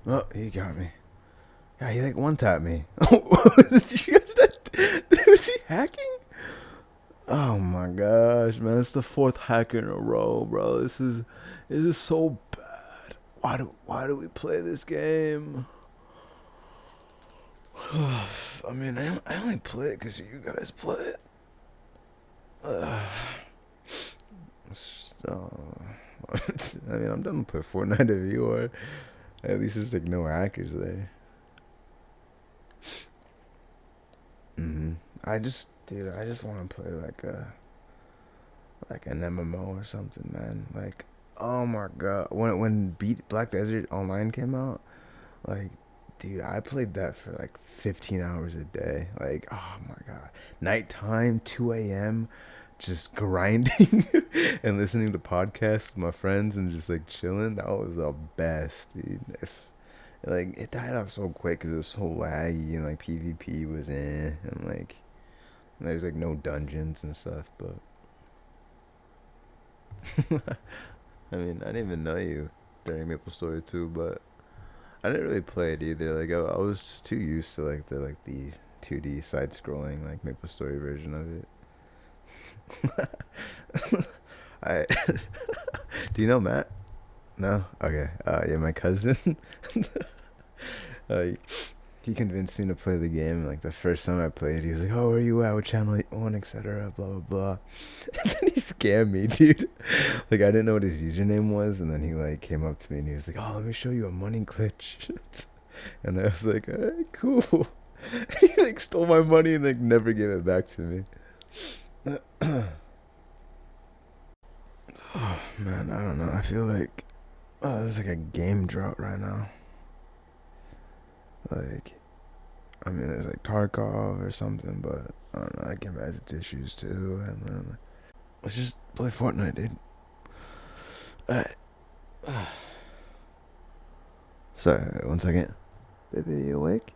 Oh, he got me. Yeah, he like one tapped me. Oh, did you guys that? Was he hacking? Oh my gosh, man! It's the fourth hack in a row, bro. This is so bad. Why do we play this game? I mean, I only play it because you guys play it. So, I mean, I'm done with Fortnite if you are. At least it's like no hackers there. Dude, I just want to play like an MMO or something, man. Like, oh my god, when Beat Black Desert Online came out, like, dude, I played that for like 15 hours a day. Like, oh my god, nighttime, 2 a.m. Just grinding and listening to podcasts with my friends and just like chilling. That was the best, dude. If like it died off so quick because it was so laggy and like PvP was and like there's like no dungeons and stuff. But I mean, I didn't even know you during Maple Story 2, but I didn't really play it either. Like I was just too used to the 2D side scrolling like Maple Story version of it. I do you know Matt? No? Okay. Yeah, my cousin. uh, he convinced me to play the game. Like the first time I played, he was like, "Oh, where you at? What channel you on, etc." Blah blah blah. And then he scammed me, dude. Like I didn't know what his username was, and then he like came up to me and he was like, "Oh, let me show you a money glitch." And I was like, "All right, cool." And he like stole my money and like never gave it back to me. Oh man, I don't know. I feel like there's like a game drought right now. Like, I mean, there's like Tarkov or something, but I don't know. That game has its issues too. And then let's just play Fortnite, dude. Alright. Sorry, one second. Baby, you awake?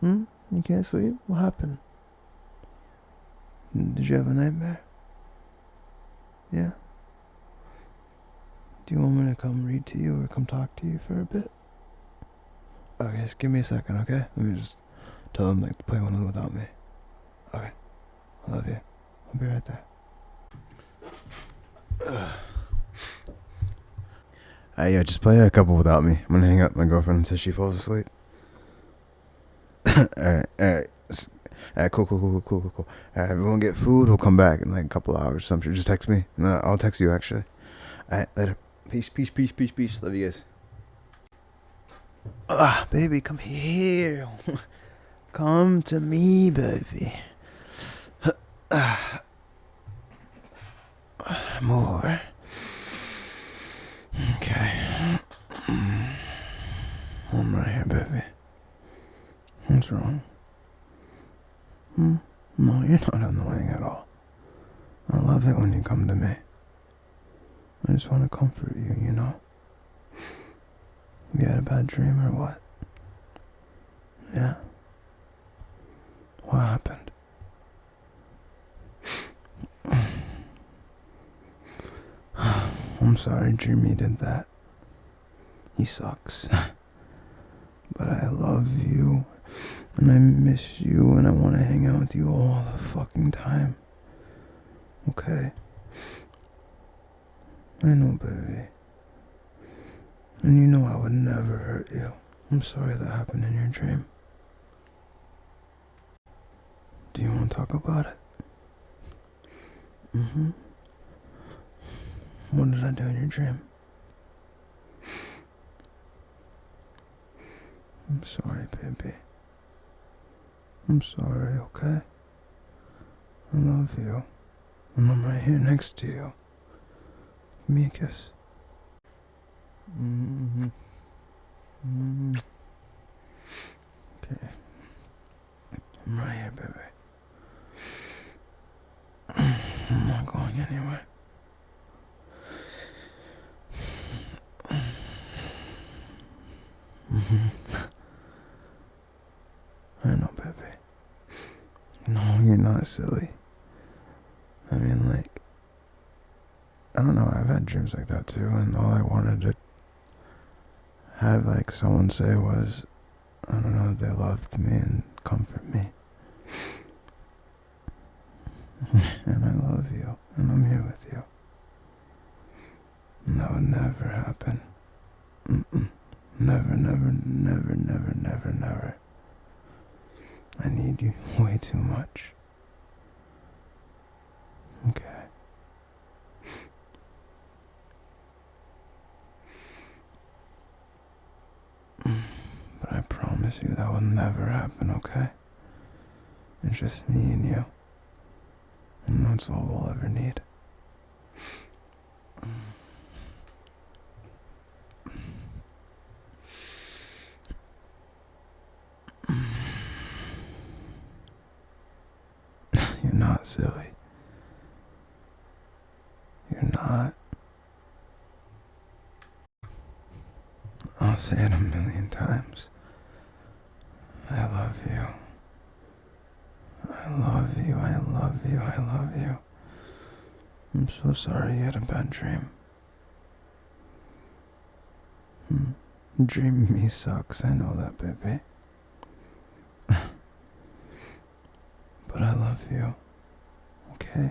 Hmm? You can't sleep? What happened? Did you have a nightmare? Yeah? Do you want me to come read to you or come talk to you for a bit? Okay, just give me a second, okay? Let me just tell them like to play one without me. Okay. I love you. I'll be right there. Yeah, just play a couple without me. I'm gonna hang up my girlfriend until she falls asleep. Alright. Alright, cool. Alright, we won't get food. We'll come back in like a couple hours. So I'm sure. Just text me. No, I'll text you actually. Alright, later. Peace. Love you guys. Baby, come here. Come to me, baby. More. Okay. I'm right here, baby. What's wrong? No, you're not annoying at all. I love it when you come to me. I just want to comfort you, you know? You had a bad dream or what? Yeah? What happened? I'm sorry Jimmy did that. He sucks. But I love you, and I miss you, and I want to hang out with you all the fucking time. Okay? I know, baby. And you know I would never hurt you. I'm sorry that happened in your dream. Do you want to talk about it? What did I do in your dream? I'm sorry, baby. I'm sorry, okay? I love you. And I'm right here next to you. Give me a kiss. Okay. I'm right here, baby. I'm not going anywhere. I know, baby. No, you're not silly. I mean, like, I don't know, I've had dreams like that too, and all I wanted to have like someone say was, I don't know, they loved me and comfort me. And I love you, and I'm here with you. And that would never happen. Mm-mm. Never, never, never, never, never, never. I need you way too much. Okay. But I promise you that will never happen, okay? It's just me and you. And that's all we'll ever need. You're not silly. You're not. I'll say it 1,000,000 times. I love you. I love you, I love you, I love you. I'm so sorry you had a bad dream. Dreaming me sucks, I know that, baby. But I love you. Okay?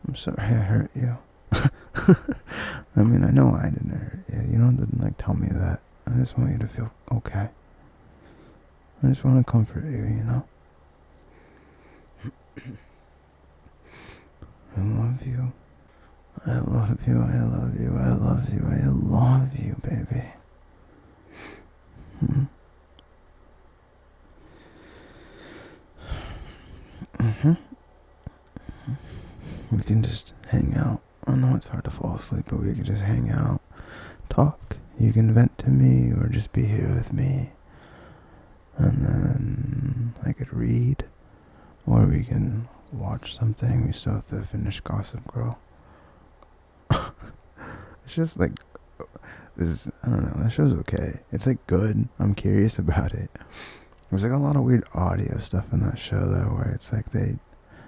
I'm sorry I hurt you. I mean, I know I didn't hurt you. You don't have to, like, tell me that. I just want you to feel okay. I just want to comfort you, you know? I love you. I love you, I love you, I love you, I love you, baby. We can just hang out. I know it's hard to fall asleep, but we can just hang out, talk. You can vent to me or just be here with me. And then I could read, or we can watch something. We still have to finish Gossip Girl. It's just like, this, I don't know, that show's okay. It's like good. I'm curious about it. There's like a lot of weird audio stuff in that show though, where it's like they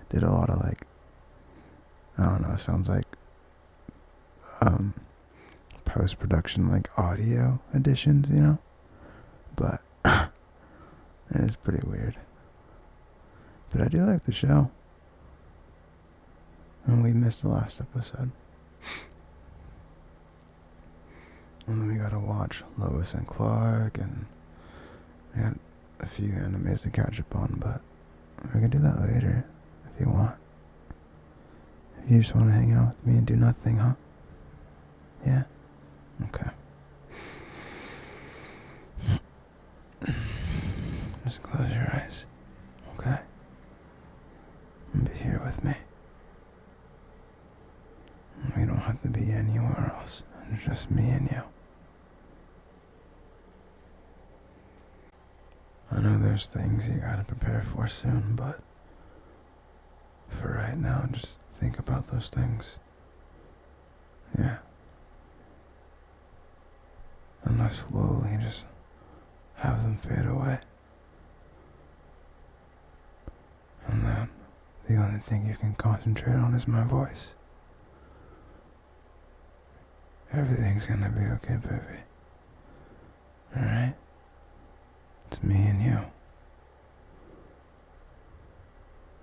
did a lot of like, I don't know, it sounds like post-production like audio additions, you know? But it is pretty weird. But I do like the show. And we missed the last episode. And then we gotta watch Lois and Clark, and we got a few animes to catch up on, but we can do that later if you want. If you just want to hang out with me and do nothing, huh? Yeah? Okay. Just close your eyes, okay? And be here with me. We don't have to be anywhere else. It's just me and you. I know there's things you gotta prepare for soon, but for right now, just think about those things. Yeah. And I slowly just have them fade away. And then the only thing you can concentrate on is my voice. Everything's gonna be okay, baby. Alright? It's me and you.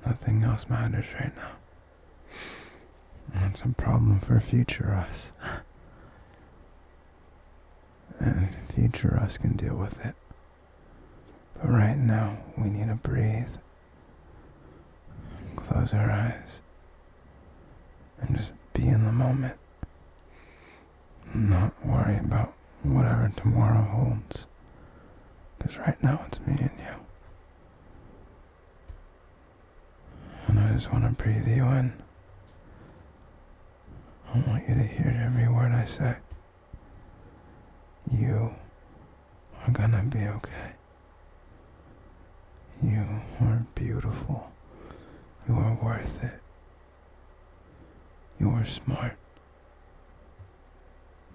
Nothing else matters right now. That's a problem for future us. And future us can deal with it. But right now, we need to breathe. Close our eyes. And just be in the moment. Not worry about whatever tomorrow holds. Because right now it's me and you. And I just want to breathe you in. I want you to hear every word I say. You are gonna be okay. You are beautiful. You are worth it. You are smart,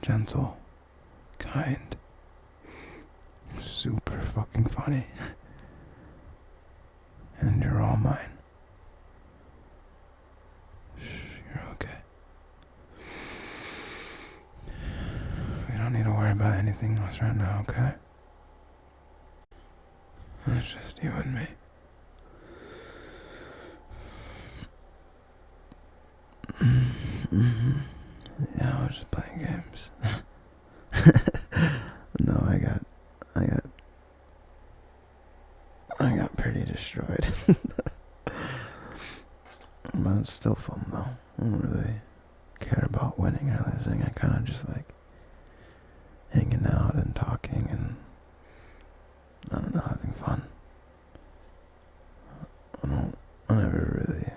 gentle, kind, super fucking funny. And you're all mine. Shh, you're okay. We don't don't need to worry about anything else right now, okay? It's just you and me. Mm-hmm. Yeah, I was just playing games. No, I got pretty destroyed. But it's still fun though. I don't really care about winning or losing. I kind of just like hanging out and talking and, I don't know, having fun. I never really,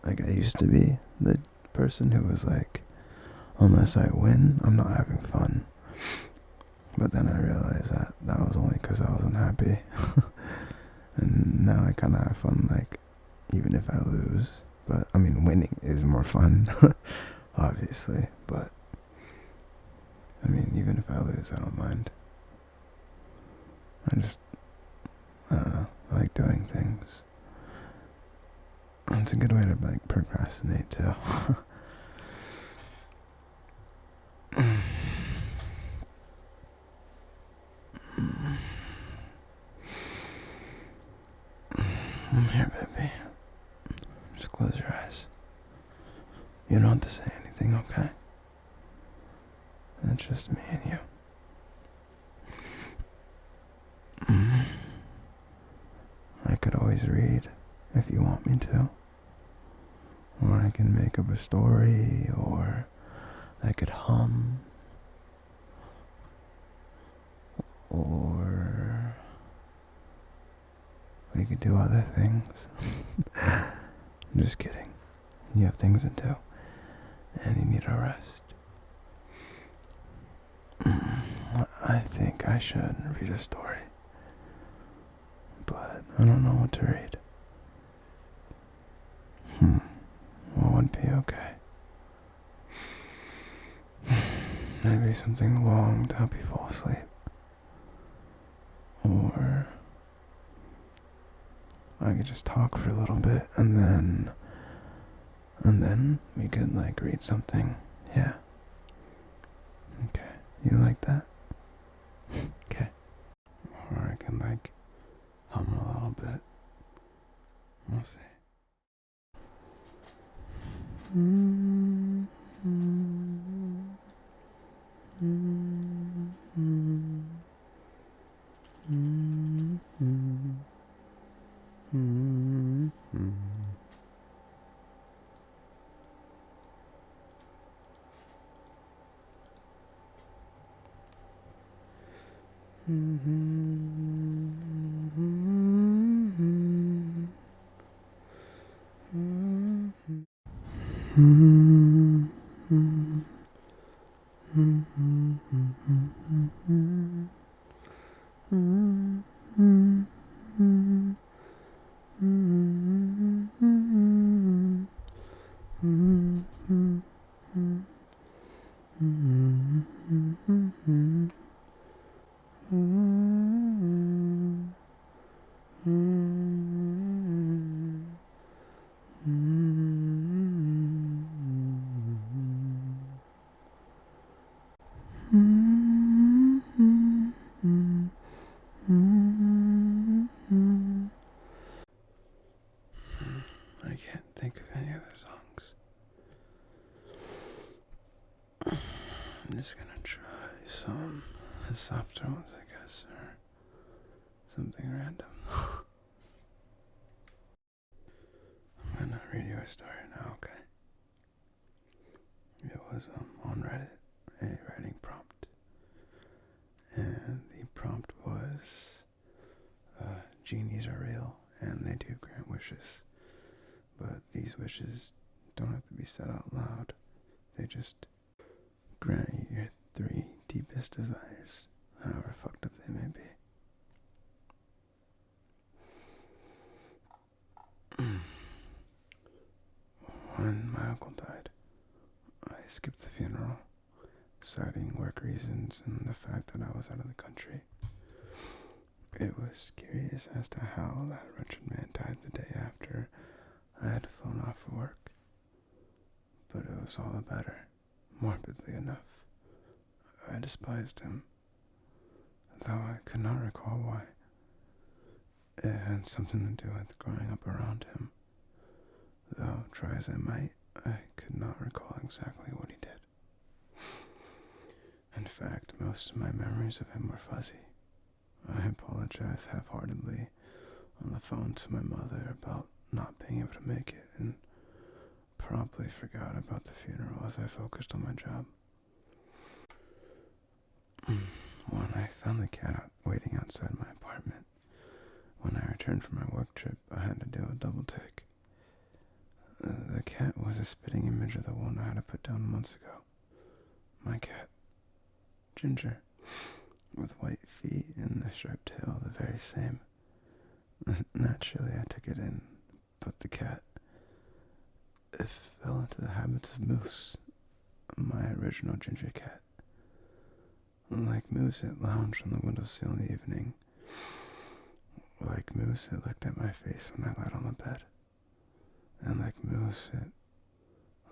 like, I used to be the person who was like, unless I win, I'm not having fun. But then I realized that that was only because I was unhappy. And now I kind of have fun, like, even if I lose. But, I mean, winning is more fun, obviously. But, I mean, even if I lose, I don't mind. I don't know, I like doing things. It's a good way to, like, procrastinate, too. Here, baby. Just close your eyes. You don't have to say anything, okay? It's just me and you. I could always read if you want me to. Or I can make up a story, or I could hum. Or we could do other things. I'm just kidding. You have things to do, and you need a rest. I think I should read a story, but I don't know what to read. What would be okay? Maybe something long to help you fall asleep. Or I could just talk for a little bit and then we could like read something. Yeah. Okay. You like that? Okay. Or I can like hum a little bit. We'll see. I can't think of any other songs. I'm just gonna try some softer ones, I guess, or something random. I'm gonna read you a story now, okay? It was on Reddit, a writing prompt. And the prompt was, genies are real, and they do grant wishes. But these wishes don't have to be said out loud. They just grant you your 3 deepest desires, however fucked up they may be. When my uncle died, I skipped the funeral, citing work reasons and the fact that I was out of the country. It was curious as to how that wretched man died the day after I had flown off for work. But it was all the better, morbidly enough. I despised him, though I could not recall why. It had something to do with growing up around him, though, try as I might, I could not recall exactly what he did. In fact, most of my memories of him were fuzzy. I apologized half-heartedly on the phone to my mother about not being able to make it, and promptly forgot about the funeral as I focused on my job. When I found the cat waiting outside my apartment, when I returned from my work trip, I had to do a double take. The cat was a spitting image of the one I had to put down months ago. My cat, Ginger, with white feet and a striped tail, the very same. Naturally, I took it in, but the cat, it fell into the habits of Moose, my original ginger cat. Like Moose, it lounged on the windowsill in the evening. Like Moose, it looked at my face when I lied on the bed. And like Moose, it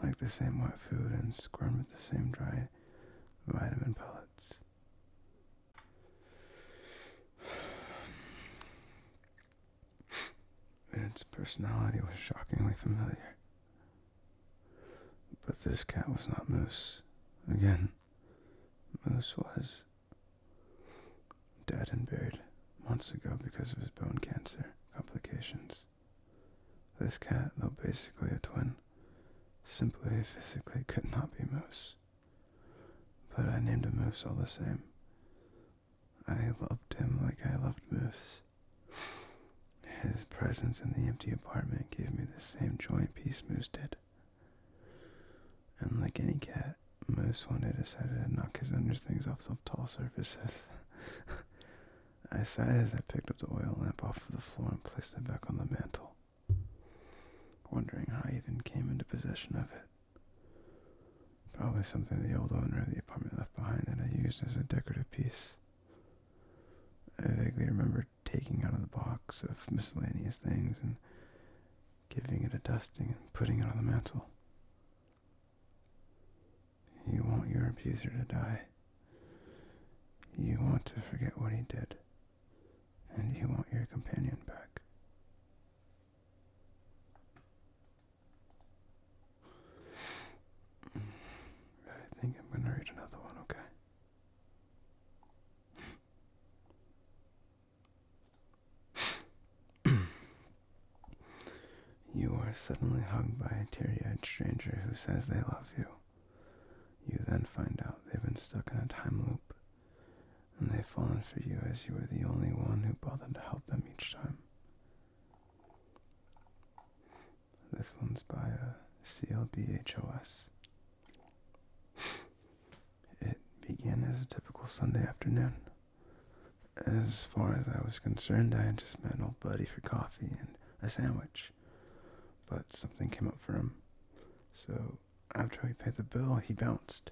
liked the same wet food and squirmed at the same dry vitamin pellets. Its personality was shockingly familiar. But this cat was not Moose. Again, Moose was dead and buried months ago because of his bone cancer complications. This cat, though basically a twin, simply physically could not be Moose. But I named him Moose all the same. I loved him like I loved Moose. His presence in the empty apartment gave me the same joy and peace Moose did. And like any cat, Moose one day decided to knock his underthings off of tall surfaces. I sighed as I picked up the oil lamp off of the floor and placed it back on the mantel, wondering how I even came into possession of it. Probably something the old owner of the apartment left behind that I used as a decorative piece. I vaguely remember taking out of the box of miscellaneous things and giving it a dusting and putting it on the mantel. You want your abuser to die. You want to forget what he did. And you want your companion back. I think I'm gonna read another one, okay? You are suddenly hugged by a teary-eyed stranger who says they love you. You then find out they've been stuck in a time loop, and they've fallen for you as you were the only one who bothered to help them each time. This one's by CLBHOS. It began as a typical Sunday afternoon. As far as I was concerned, I had just met an old buddy for coffee and a sandwich. But something came up for him. So after we paid the bill, he bounced,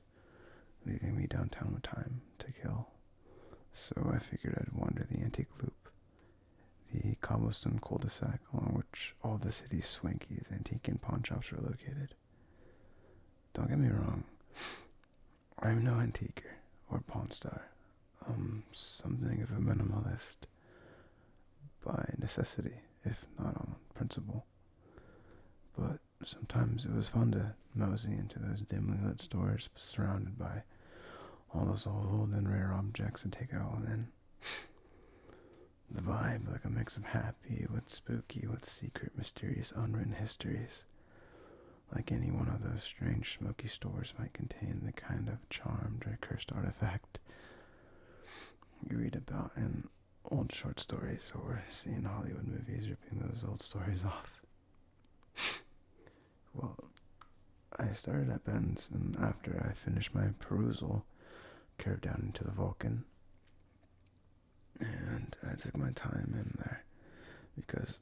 leaving me downtown with time to kill. So I figured I'd wander the antique loop, the cobblestone cul-de-sac along which all the city's swankies, antique, and pawn shops are located. Don't get me wrong, I'm no antiquer or pawn star. I'm something of a minimalist by necessity, if not on principle. But sometimes it was fun to mosey into those dimly lit stores surrounded by all those old and rare objects and take it all in. The vibe, like a mix of happy with spooky with secret, mysterious, unwritten histories. Like any one of those strange smoky stores might contain the kind of charmed or cursed artifact you read about in old short stories or see in Hollywood movies ripping those old stories off. Well, I started at Ben's, and after I finished my perusal, curved down into the Vulcan. And I took my time in there, because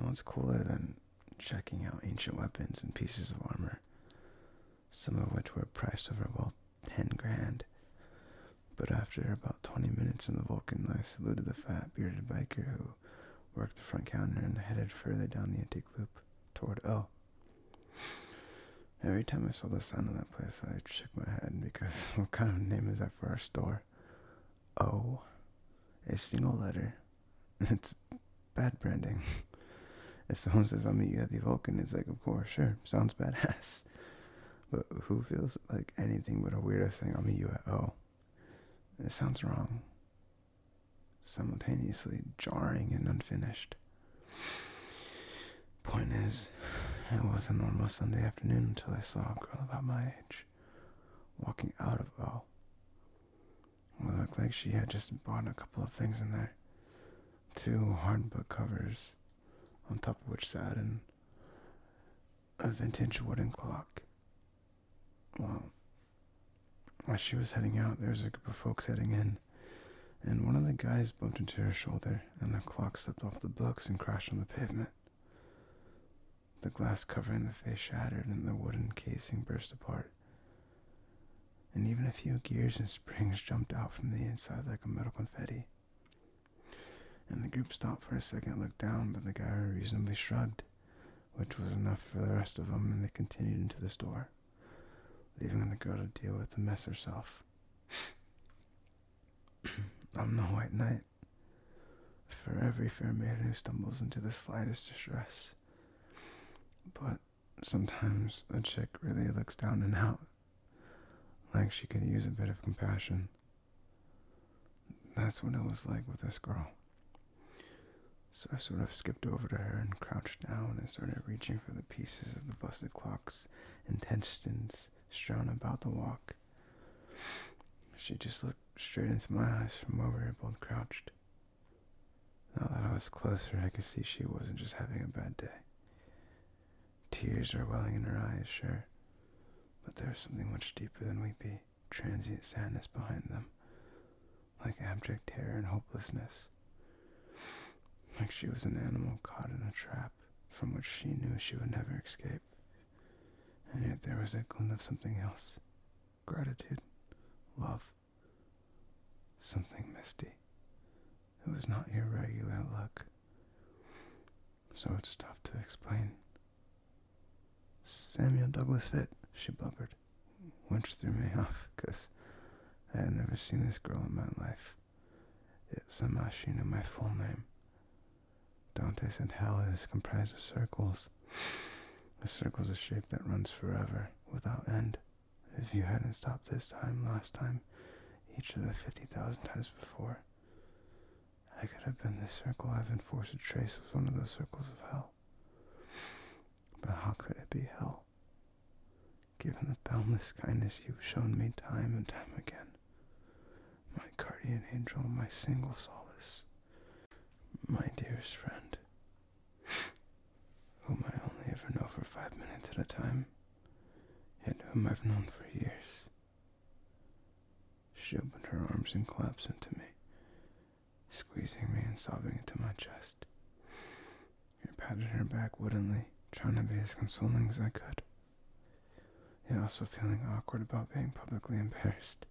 what's cooler than checking out ancient weapons and pieces of armor, some of which were priced over, well, 10 grand. But after about 20 minutes in the Vulcan, I saluted the fat, bearded biker who worked the front counter and headed further down the antique loop toward O. Every time I saw the sign of that place, I shook my head because what kind of name is that for our store? O, a single letter. It's bad branding. If someone says I'll meet you at the Vulcan, it's like, of course, sure, sounds badass. But who feels like anything but a weirdo saying I'll meet you at O? It sounds wrong. Simultaneously jarring and unfinished. Point is, it was a normal Sunday afternoon until I saw a girl about my age walking out of O. It looked like she had just bought a couple of things in there. 2 hard book covers, on top of which sat a vintage wooden clock. Well, as she was heading out, there was a group of folks heading in, and one of the guys bumped into her shoulder, and the clock slipped off the books and crashed on the pavement. The glass covering the face shattered, and the wooden casing burst apart. And even a few gears and springs jumped out from the inside like a metal confetti. And the group stopped for a second and looked down, but the guy reasonably shrugged, which was enough for the rest of them, and they continued into the store, leaving the girl to deal with the mess herself. I'm no white knight. For every fair maiden who stumbles into the slightest distress. But sometimes a chick really looks down and out, like she could use a bit of compassion. That's what it was like with this girl. So I sort of skipped over to her and crouched down and started reaching for the pieces of the busted clock's intestines strewn about the walk. She just looked straight into my eyes from where we were both crouched. Now that I was closer, I could see she wasn't just having a bad day. Tears were welling in her eyes, sure, but there was something much deeper than weepy, transient sadness behind them, like abject terror and hopelessness. Like she was an animal caught in a trap from which she knew she would never escape. And yet there was a glint of something else. Gratitude. Love. Something misty. It was not your regular look. So it's tough to explain. Samuel Douglas Fit, she blubbered, which threw me off, 'cause I had never seen this girl in my life. Yet somehow she knew my full name. Dante said hell is comprised of circles. A circle's a shape that runs forever, without end. If you hadn't stopped this time, last time, each of the 50,000 times before, I could have been the circle I've been forced to trace was one of those circles of hell. But how could it be hell? Given the boundless kindness you've shown me time and time again. My guardian angel, my single solace. My dearest friend, whom I only ever know for 5 minutes at a time, yet whom I've known for years. She opened her arms and collapsed into me, squeezing me and sobbing into my chest. I patted her back woodenly, trying to be as consoling as I could, yet also feeling awkward about being publicly embarrassed,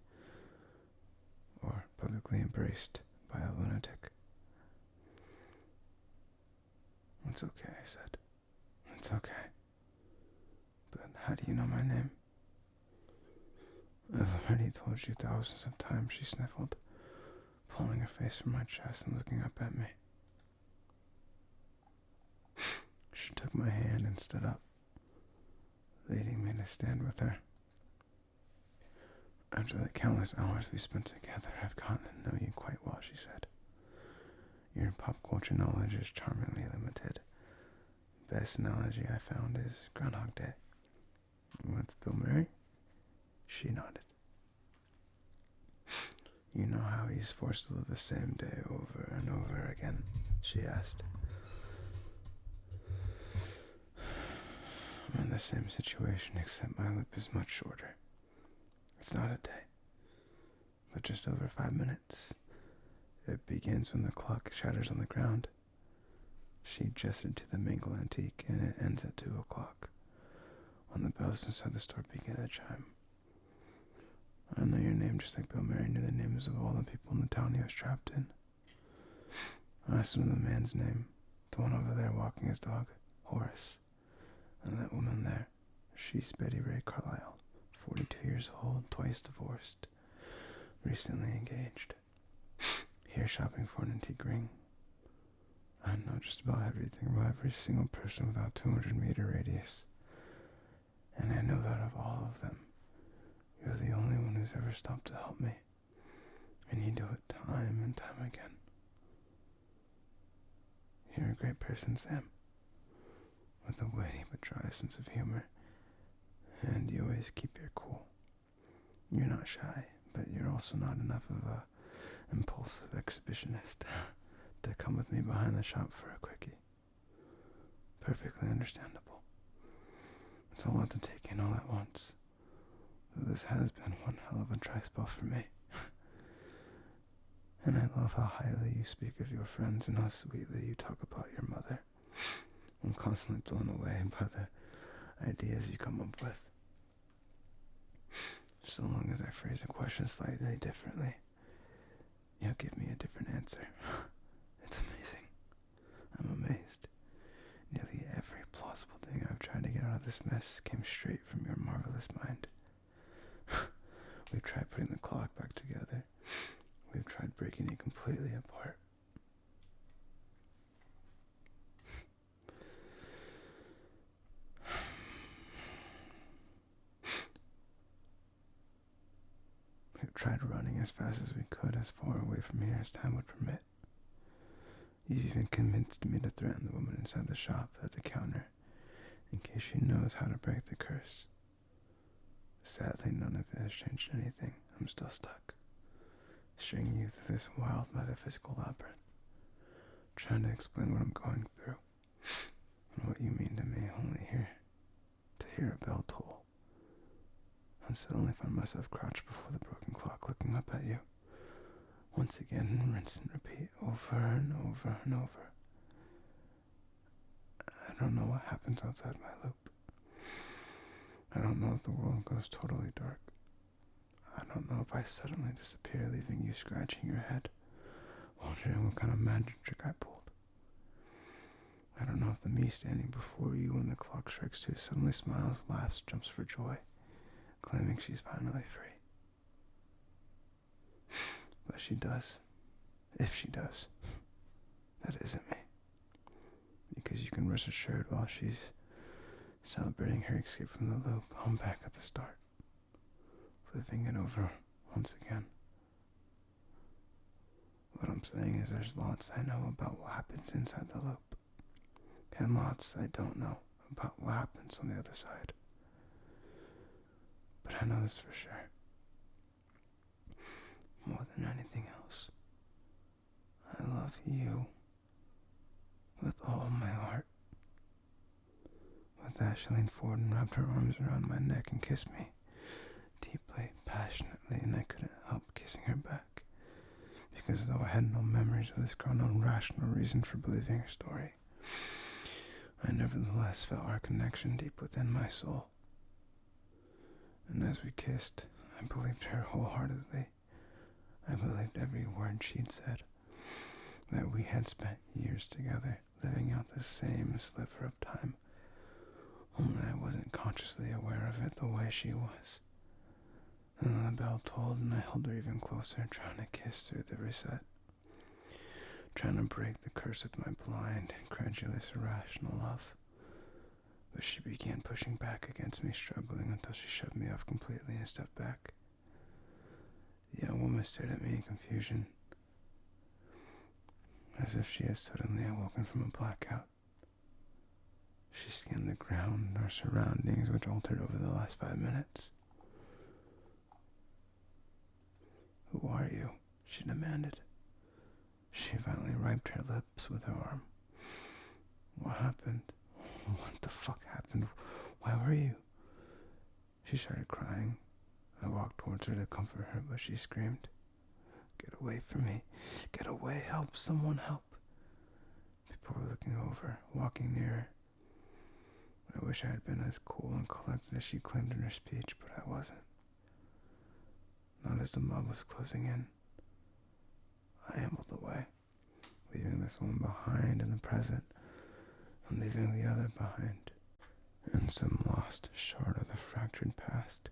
or publicly embraced by a lunatic. It's okay, I said. It's okay. But how do you know my name? I've already told you thousands of times, she sniffled, pulling her face from my chest and looking up at me. She took my hand and stood up, leading me to stand with her. After the countless hours we spent together, I've gotten to know you quite well, she said. Your pop culture knowledge is charmingly limited. Best analogy I found is Groundhog Day. With Bill Murray? She nodded. You know how he's forced to live the same day over and over again? She asked. I'm in the same situation, except my lip is much shorter. It's not a day, but just over 5 minutes. It begins when the clock shatters on the ground. She gestured to the Mingle antique, and it ends at 2 o'clock, when the bells inside the store begin to chime. I know your name just like Bill Murray knew the names of all the people in the town he was trapped in. I asked him the man's name, the one over there walking his dog, Horace, and that woman there, She's Betty Ray Carlisle, 42 years old, twice divorced, recently engaged. Here shopping for an antique ring. I know just about everything about every single person without 200-meter radius. And I know that of all of them, you're the only one who's ever stopped to help me. And you do it time and time again. You're a great person, Sam. With a witty but dry sense of humor. And you always keep your cool. You're not shy, but you're also not enough of a impulsive exhibitionist to come with me behind the shop for a quickie. Perfectly understandable. It's a lot to take in all at once. Though this has been one hell of a dry spell for me. And I love how highly you speak of your friends and how sweetly you talk about your mother. I'm constantly blown away by the ideas you come up with. So long as I phrase a question slightly differently, you'll give me a different answer. It's amazing. I'm amazed. Nearly every plausible thing I've tried to get out of this mess came straight from your marvelous mind. We've tried putting the clock back together. We've tried breaking it completely apart. We've tried running as fast as we could, as far away from here as time would permit. You've even convinced me to threaten the woman inside the shop at the counter, in case she knows how to break the curse. Sadly, none of it has changed anything. I'm still stuck, stringing you through this wild metaphysical labyrinth, trying to explain what I'm going through, and what you mean to me, only here to hear a bell toll, and suddenly find myself crouched before the broken clock, looking up at you. Once again, rinse and repeat, over and over and over. I don't know what happens outside my loop. I don't know if the world goes totally dark. I don't know if I suddenly disappear, leaving you scratching your head, wondering what kind of magic trick I pulled. I don't know if the me standing before you when the clock strikes 2 suddenly smiles, laughs, jumps for joy, claiming she's finally free. But she does. If she does. That isn't me. Because you can rest assured while she's celebrating her escape from the loop, I'm back at the start, living it over once again. What I'm saying is there's lots I know about what happens inside the loop, and lots I don't know about what happens on the other side. But I know this for sure. More than anything else, I love you with all my heart. With that, she leaned forward and wrapped her arms around my neck and kissed me, deeply, passionately, and I couldn't help kissing her back, because though I had no memories of this girl, no rational reason for believing her story, I nevertheless felt our connection deep within my soul. And as we kissed, I believed her wholeheartedly. I believed every word she'd said, that we had spent years together, living out the same sliver of time, only I wasn't consciously aware of it the way she was. And then the bell tolled and I held her even closer, trying to kiss through the reset, trying to break the curse with my blind, credulous, irrational love. But she began pushing back against me, struggling until she shoved me off completely and stepped back. The young woman stared at me in confusion, as if she had suddenly awoken from a blackout. She scanned the ground, our surroundings, which altered over the last 5 minutes. "Who are you?" she demanded. She violently wiped her lips with her arm. "What happened? What the fuck happened? Why were you?" She started crying. I walked towards her to comfort her, but she screamed, "Get away from me. Get away. Help. Someone help." People were looking over, walking nearer. I wish I had been as cool and collected as she claimed in her speech, but I wasn't. Not as the mob was closing in. I ambled away, leaving this woman behind in the present, and leaving the other behind in some lost shard of the fractured past.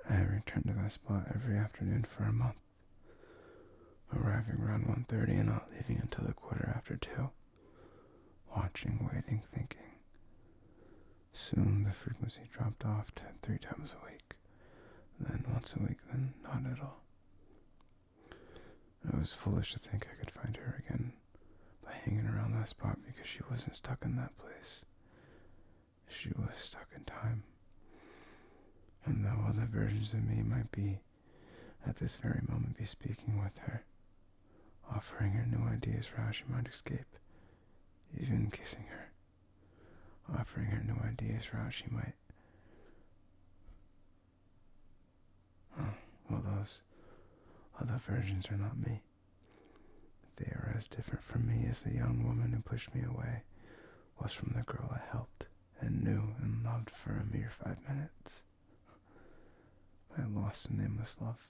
I returned to that spot every afternoon for a month, arriving around 1:30 and not leaving until a quarter after 2, watching, waiting, thinking. Soon the frequency dropped off to 3 times a week, then once a week, then not at all. I was foolish to think I could find her again by hanging around that spot because she wasn't stuck in that place. She was stuck in time. And though other versions of me might be, at this very moment, be speaking with her, offering her new ideas for how she might escape, even kissing her, offering her new ideas for how she might... Oh, well, those other versions are not me. They are as different from me as the young woman who pushed me away was from the girl I helped and knew and loved for a mere 5 minutes. I lost a nameless love.